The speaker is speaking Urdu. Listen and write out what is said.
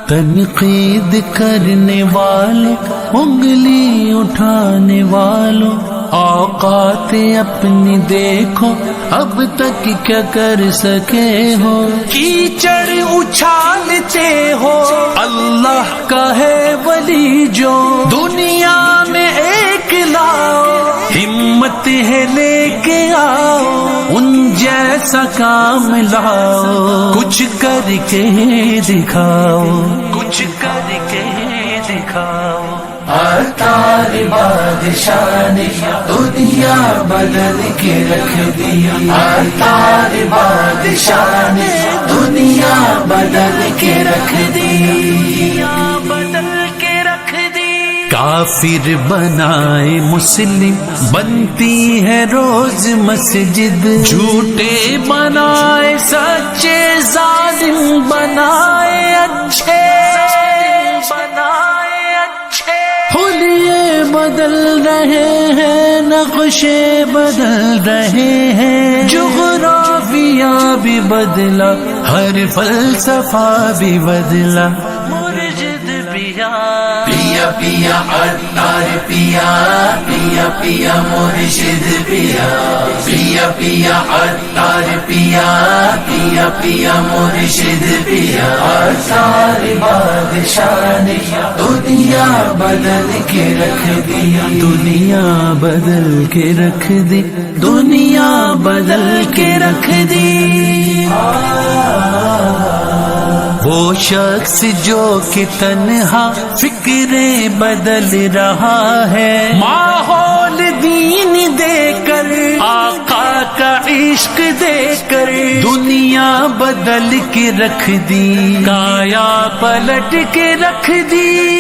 تنقید کرنے والوں، انگلی اٹھانے والوں، اوقات اپنی دیکھو اب تک کیا کر سکے ہو، کیچڑ اچھالتے ہو اللہ کا ہے ولی جو دنیا میں ایک لاؤ، ہمت ہے لے کے آؤ ان جیسا کام لاؤ، کچھ کر کے دکھاؤ، کچھ کر کے دکھاؤ۔ عطار بادشاہ نے دنیا بدل کے رکھ دی، عطار بادشاہ نے دنیا بدل کے رکھ دی، بدل کے رکھ دی۔ کافر بنائے مسلم بنتی ہے روز مسجد، جھوٹے بنائے سچے ظالم بنائے اچھے، حلیے بدل رہے ہیں نقشے بدل رہے ہیں، جغرافیہ بھی بدلا ہر فلسفہ بھی بدلا، مرشد پیا پیا پیا عطار پیا پیا پیا مرشد پیا پیا پیا عطار پیا پیا پیا مرشد پیا۔ عطار بادشاہ نے دنیا بدل کے رکھ دی، دنیا بدل کے رکھ دی، دنیا بدل کے رکھ دی۔ وہ شخص جو کہ تنہا فکریں بدل رہا ہے، ماحول دین دے کر آقا کا عشق دے کر دنیا بدل کے رکھ دی، کایا پلٹ کے رکھ دی۔